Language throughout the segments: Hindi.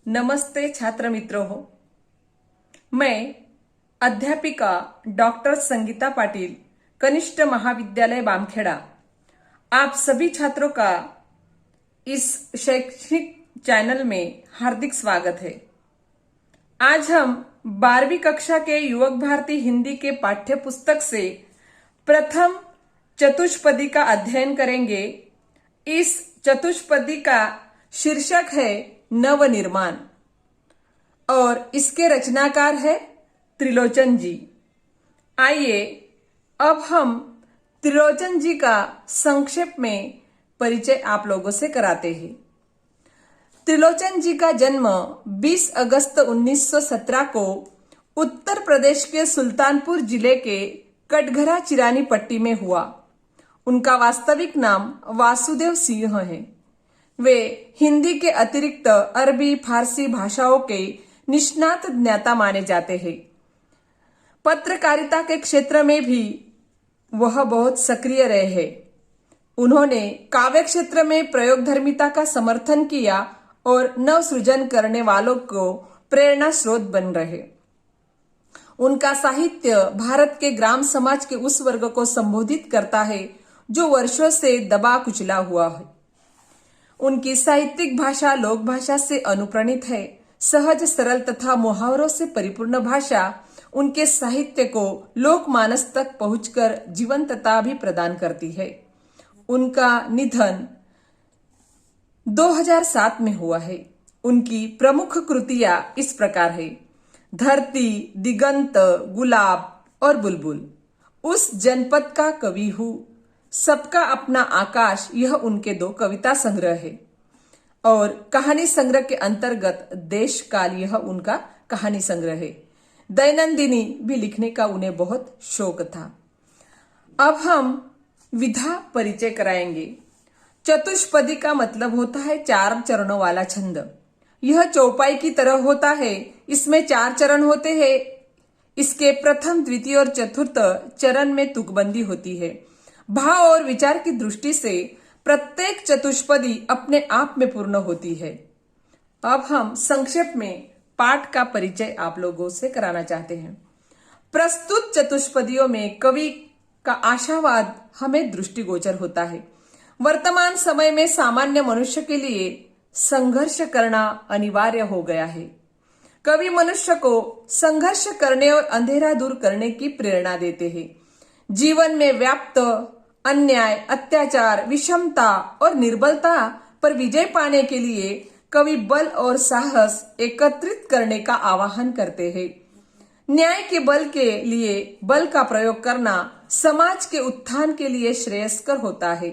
नमस्ते छात्र मित्रों हो। मैं अध्यापिका डॉक्टर संगीता पाटिल, कनिष्ठ महाविद्यालय बामखेड़ा, आप सभी छात्रों का इस शैक्षणिक चैनल में हार्दिक स्वागत है। आज हम 12वीं कक्षा के युवक भारती हिंदी के पाठ्य पुस्तक से प्रथम चतुष्पदी का अध्ययन करेंगे। इस चतुष्पदी का शीर्षक है नवनिर्माण और इसके रचनाकार है त्रिलोचन जी। आइए अब हम त्रिलोचन जी का संक्षेप में परिचय आप लोगों से कराते हैं। त्रिलोचन जी का जन्म 20 अगस्त 1917 को उत्तर प्रदेश के सुल्तानपुर जिले के कटघरा चिरानी पट्टी में हुआ। उनका वास्तविक नाम वासुदेव सिंह है। वे हिंदी के अतिरिक्त अरबी फारसी भाषाओं के निष्णात ज्ञाता माने जाते हैं। पत्रकारिता के क्षेत्र में भी वह बहुत सक्रिय रहे हैं। उन्होंने काव्य क्षेत्र में प्रयोगधर्मिता का समर्थन किया और नव सृजन करने वालों को प्रेरणा स्रोत बन रहे। उनका साहित्य भारत के ग्राम समाज के उस वर्ग को संबोधित करता है जो वर्षों से दबा कुचला हुआ है। उनकी साहित्यिक भाषा लोक भाषा से अनुप्राणित है। सहज सरल तथा मुहावरों से परिपूर्ण भाषा उनके साहित्य को लोकमानस तक पहुंचकर जीवंतता भी प्रदान करती है। उनका निधन 2007 में हुआ है। उनकी प्रमुख कृतियां इस प्रकार है: धरती, दिगंत, गुलाब और बुलबुल, उस जनपद का कवि हूँ, सबका अपना आकाश, यह उनके 2 कविता संग्रह है। और कहानी संग्रह के अंतर्गत देश काल, यह उनका कहानी संग्रह है। दैनंदिनी भी लिखने का उन्हें बहुत शौक था। अब हम विधा परिचय कराएंगे। चतुष्पदी का मतलब होता है 4 चरणों वाला छंद। यह चौपाई की तरह होता है। इसमें 4 चरण होते हैं। इसके प्रथम, द्वितीय और चतुर्थ चरण में तुकबंदी होती है। भाव और विचार की दृष्टि से प्रत्येक चतुष्पदी अपने आप में पूर्ण होती है। अब हम संक्षेप में पाठ का परिचय आप लोगों से कराना चाहते हैं। प्रस्तुत चतुष्पदियों में कवि का आशावाद हमें दृष्टिगोचर होता है। वर्तमान समय में सामान्य मनुष्य के लिए संघर्ष करना अनिवार्य हो गया है। कवि मनुष्य को संघर्ष करने और अंधेरा दूर करने की प्रेरणा देते हैं। जीवन में व्याप्त अन्याय, अत्याचार, विषमता और निर्बलता पर विजय पाने के लिए कवि बल और साहस एकत्रित करने का आह्वान करते हैं। न्याय के बल के लिए बल का प्रयोग करना समाज के उत्थान के लिए श्रेयस्कर होता है।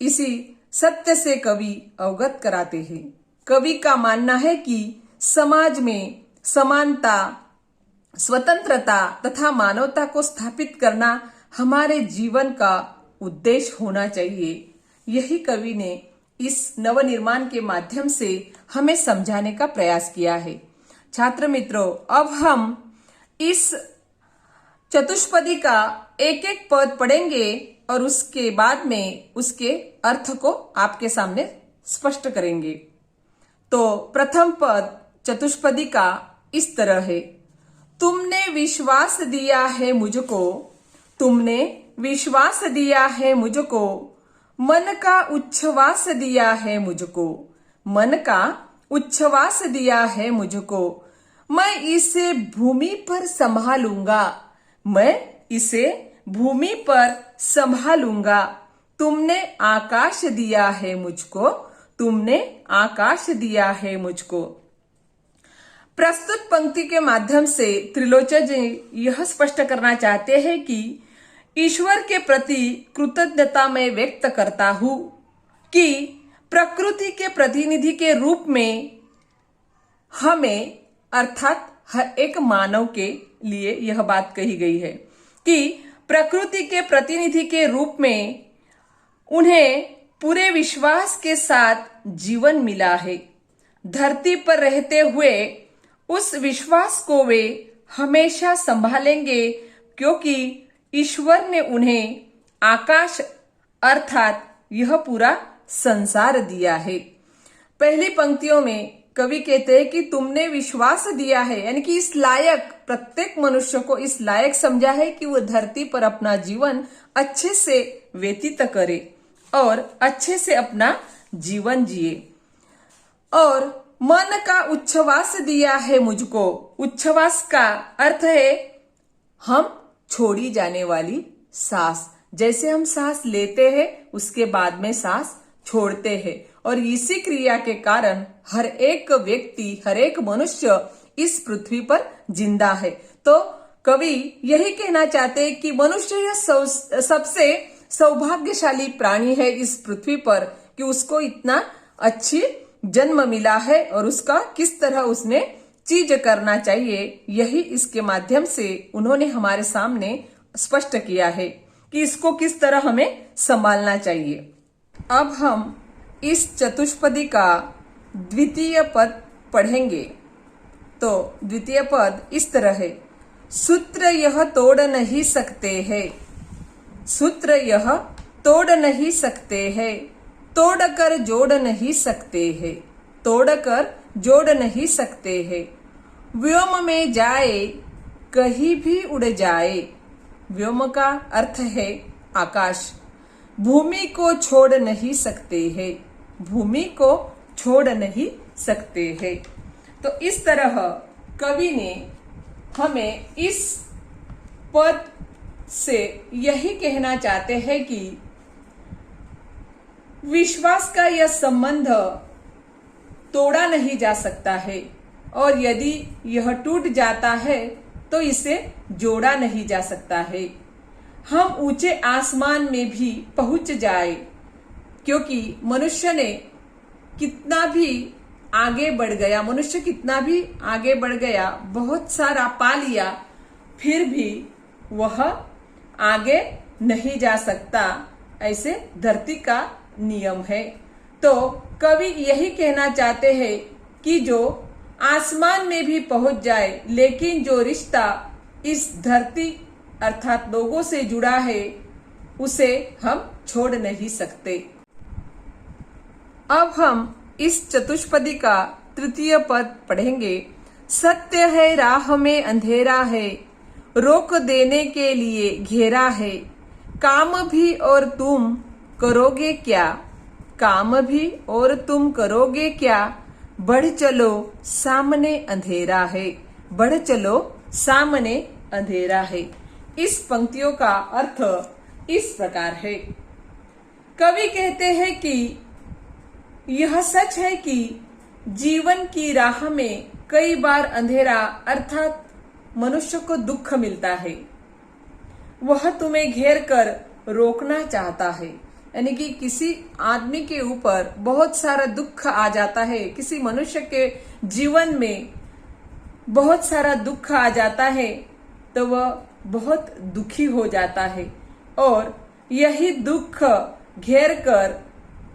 इसी सत्य से कवि अवगत कराते हैं। कवि का मानना है कि समाज में समानता, स्वतंत्रता तथा मानवता को स्थापित करना हमारे जीवन का उद्देश्य होना चाहिए। यही कवि ने इस नवनिर्माण के माध्यम से हमें समझाने का प्रयास किया है। छात्र मित्रों, अब हम इस चतुष्पदी का एक एक पद पढ़ेंगे और उसके बाद में उसके अर्थ को आपके सामने स्पष्ट करेंगे। तो प्रथम पद चतुष्पदी का इस तरह है: तुमने विश्वास दिया है मुझको, तुमने विश्वास दिया है मुझको, मन का उच्छ्वास दिया है मुझको, मन का उच्छ्वास दिया है मुझको, मैं इसे भूमि पर संभालूंगा, मैं इसे भूमि पर संभालूंगा, तुमने आकाश दिया है मुझको, तुमने आकाश दिया है मुझको। प्रस्तुत पंक्ति के माध्यम से त्रिलोचन जी यह स्पष्ट करना चाहते हैं कि ईश्वर के प्रति कृतज्ञता मैं व्यक्त करता हूं कि प्रकृति के प्रतिनिधि के रूप में हमें, अर्थात हर एक मानव के लिए यह बात कही गई है कि प्रकृति के प्रतिनिधि के रूप में उन्हें पूरे विश्वास के साथ जीवन मिला है। धरती पर रहते हुए उस विश्वास को वे हमेशा संभालेंगे क्योंकि ईश्वर ने उन्हें आकाश अर्थात यह पूरा संसार दिया है। पहली पंक्तियों में कवि कहते हैं कि तुमने विश्वास दिया है, यानी कि इस लायक, प्रत्येक मनुष्य को इस लायक समझा है कि वह धरती पर अपना जीवन अच्छे से व्यतीत करे और अच्छे से अपना जीवन जिए। और मन का उच्छ्वास दिया है मुझको। उच्छ्वास का अर्थ है हम छोड़ी जाने वाली सांस। जैसे हम सांस लेते हैं उसके बाद में सांस छोड़ते हैं, और इसी क्रिया के कारण हर एक व्यक्ति, हर एक मनुष्य इस पृथ्वी पर जिंदा है। तो कवि यही कहना चाहते हैं कि मनुष्य यह सबसे सौभाग्यशाली प्राणी है इस पृथ्वी पर कि उसको इतना अच्छी जन्म मिला है और उसका किस तरह उसने चीज करना चाहिए, यही इसके माध्यम से उन्होंने हमारे सामने स्पष्ट किया है कि इसको किस तरह हमें संभालना चाहिए। अब हम इस चतुष्पदी का द्वितीय पद पढ़ेंगे। तो द्वितीय पद इस तरह है, सूत्र यह तोड़ नहीं सकते हैं, सूत्र यह तोड़ नहीं सकते हैं, तोड़कर जोड़ नहीं सकते हैं, तोड़कर जोड़ नहीं सकते हैं। व्योम में जाए कहीं भी उड़ जाए। व्योम का अर्थ है आकाश। भूमि को छोड़ नहीं सकते हैं, भूमि को छोड़ नहीं सकते हैं। तो इस तरह कवि ने हमें इस पद से यही कहना चाहते हैं कि विश्वास का यह संबंध तोड़ा नहीं जा सकता है, और यदि यह टूट जाता है तो इसे जोड़ा नहीं जा सकता है। हम ऊंचे आसमान में भी पहुंच जाए, क्योंकि मनुष्य ने कितना भी आगे बढ़ गया, मनुष्य कितना भी आगे बढ़ गया, बहुत सारा पा लिया, फिर भी वह आगे नहीं जा सकता। ऐसे धरती का नियम है। तो कवि यही कहना चाहते हैं कि जो आसमान में भी पहुंच जाए, लेकिन जो रिश्ता इस धरती अर्थात लोगों से जुड़ा है उसे हम छोड़ नहीं सकते। अब हम इस चतुष्पदी का तृतीय पद पढ़ेंगे। सत्य है राह में अंधेरा है, रोक देने के लिए घेरा है। काम भी और तुम करोगे क्या, काम भी और तुम करोगे क्या। बढ़ चलो सामने अंधेरा है, बढ़ चलो सामने अंधेरा है। इस पंक्तियों का अर्थ इस प्रकार है। कवि कहते हैं कि यह सच है कि जीवन की राह में कई बार अंधेरा अर्थात मनुष्य को दुख मिलता है। वह तुम्हें घेर कर रोकना चाहता है, यानी कि किसी आदमी के ऊपर बहुत सारा दुख आ जाता है, किसी मनुष्य के जीवन में बहुत सारा दुख आ जाता है तो वह बहुत दुखी हो जाता है, और यही दुख घेर कर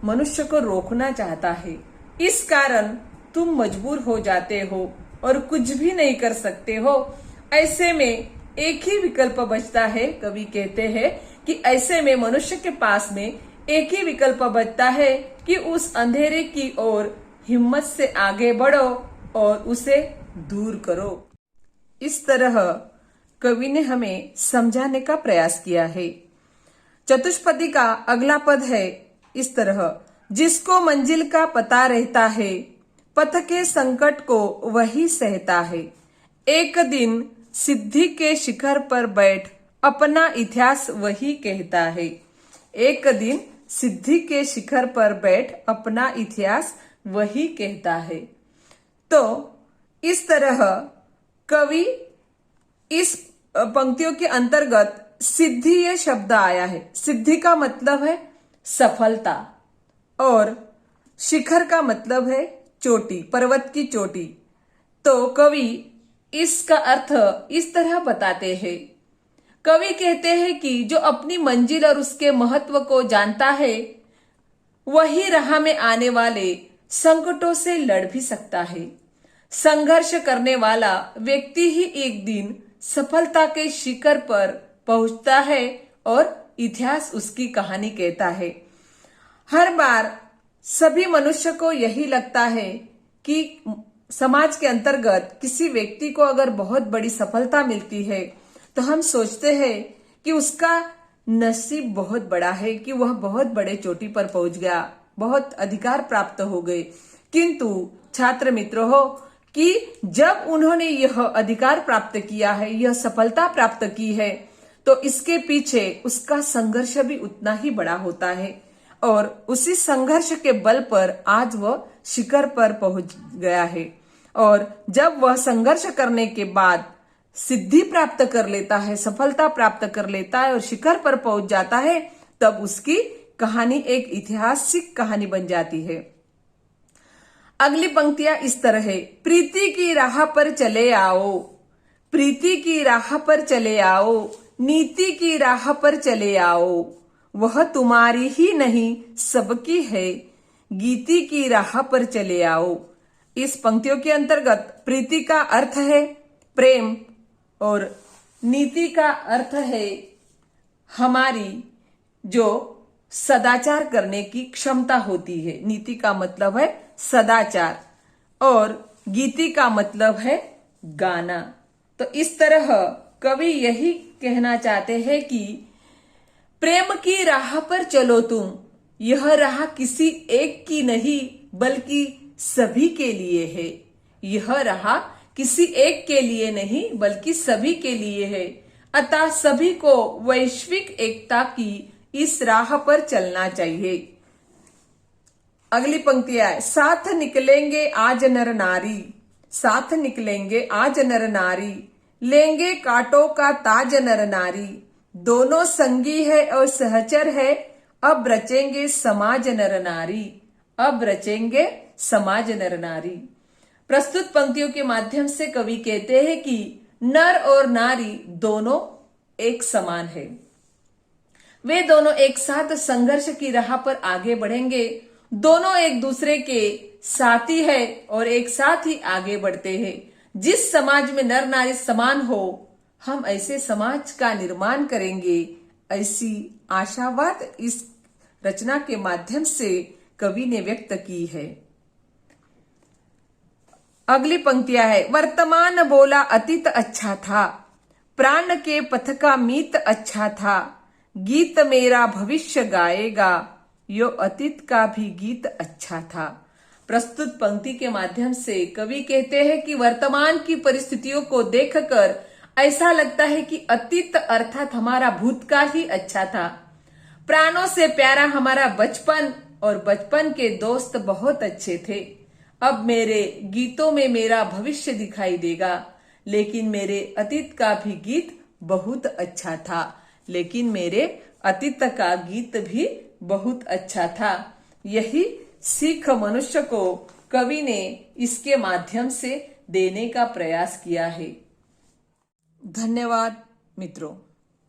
मनुष्य को रोकना चाहता है। इस कारण तुम मजबूर हो जाते हो और कुछ भी नहीं कर सकते हो। ऐसे में एक ही विकल्प बचता है। कवि कहते हैं कि ऐसे में मनुष्य के पास में एक ही विकल्प बचता है कि उस अंधेरे की ओर हिम्मत से आगे बढ़ो और उसे दूर करो। इस तरह कवि ने हमें समझाने का प्रयास किया है। चतुष्पदी का अगला पद है इस तरह, जिसको मंजिल का पता रहता है, पथ के संकट को वही सहता है। एक दिन सिद्धि के शिखर पर बैठ अपना इतिहास वही कहता है। एक दिन सिद्धि के शिखर पर बैठ अपना इतिहास वही कहता है। तो इस तरह कवि इस पंक्तियों के अंतर्गत सिद्धि ये शब्द आया है। सिद्धि का मतलब है सफलता और शिखर का मतलब है चोटी, पर्वत की चोटी। तो कवि इसका अर्थ इस तरह बताते हैं। कवि कहते हैं कि जो अपनी मंजिल और उसके महत्व को जानता है वही राह में आने वाले संकटों से लड़ भी सकता है। संघर्ष करने वाला व्यक्ति ही एक दिन सफलता के शिखर पर पहुंचता है और इतिहास उसकी कहानी कहता है। हर बार सभी मनुष्य को यही लगता है कि समाज के अंतर्गत किसी व्यक्ति को अगर बहुत बड़ी सफलता मिलती है तो हम सोचते हैं कि उसका नसीब बहुत बड़ा है, कि वह बहुत बड़े चोटी पर पहुंच गया, बहुत अधिकार प्राप्त हो गए। किंतु छात्र मित्रों हो कि जब उन्होंने यह अधिकार प्राप्त किया है, यह सफलता प्राप्त की है, तो इसके पीछे उसका संघर्ष भी उतना ही बड़ा होता है और उसी संघर्ष के बल पर आज वह शिखर पर पहुंच गया है। और जब वह संघर्ष करने के बाद सिद्धि प्राप्त कर लेता है, सफलता प्राप्त कर लेता है और शिखर पर पहुंच जाता है, तब उसकी कहानी एक ऐतिहासिक कहानी बन जाती है। अगली पंक्तियां इस तरह है। प्रीति की राह पर चले आओ, प्रीति की राह पर चले आओ, नीति की राह पर चले आओ, वह तुम्हारी ही नहीं सबकी है, गीति की राह पर चले आओ। इस पंक्तियों के अंतर्गत प्रीति का अर्थ है प्रेम और नीति का अर्थ है हमारी जो सदाचार करने की क्षमता होती है। नीति का मतलब है सदाचार और गीति का मतलब है गाना। तो इस तरह कवि यही कहना चाहते हैं कि प्रेम की राह पर चलो तुम, यह राह किसी एक की नहीं बल्कि सभी के लिए है। यह राह किसी एक के लिए नहीं बल्कि सभी के लिए है, अतः सभी को वैश्विक एकता की इस राह पर चलना चाहिए। अगली पंक्ति है। साथ निकलेंगे आज नर नारी, साथ निकलेंगे आज नर नारी, लेंगे कांटों का ताज नर नारी, दोनों संगी है और सहचर है, अब रचेंगे समाज नर नारी, अब रचेंगे समाज नर नारी। प्रस्तुत पंक्तियों के माध्यम से कवि कहते हैं कि नर और नारी दोनों एक समान है, वे दोनों एक साथ संघर्ष की राह पर आगे बढ़ेंगे, दोनों एक दूसरे के साथी है और एक साथ ही आगे बढ़ते हैं। जिस समाज में नर नारी समान हो, हम ऐसे समाज का निर्माण करेंगे, ऐसी आशावाद इस रचना के माध्यम से कवि ने व्यक्त की है। अगली पंक्तियां है। वर्तमान बोला अतीत अच्छा था, प्राण के पथ का मीत अच्छा था, गीत मेरा भविष्य गाएगा, यो अतीत का भी गीत अच्छा था। प्रस्तुत पंक्ति के माध्यम से कवि कहते हैं कि वर्तमान की परिस्थितियों को देखकर ऐसा लगता है कि अतीत अर्थात हमारा भूतकाल ही अच्छा था। प्राणों से प्यारा हमारा बचपन और बचपन के दोस्त बहुत अच्छे थे। अब मेरे गीतों में मेरा भविष्य दिखाई देगा, लेकिन मेरे अतीत का भी गीत बहुत अच्छा था, लेकिन मेरे अतीत का गीत भी बहुत अच्छा था। यही सीख मनुष्य को कवि ने इसके माध्यम से देने का प्रयास किया है। धन्यवाद मित्रों।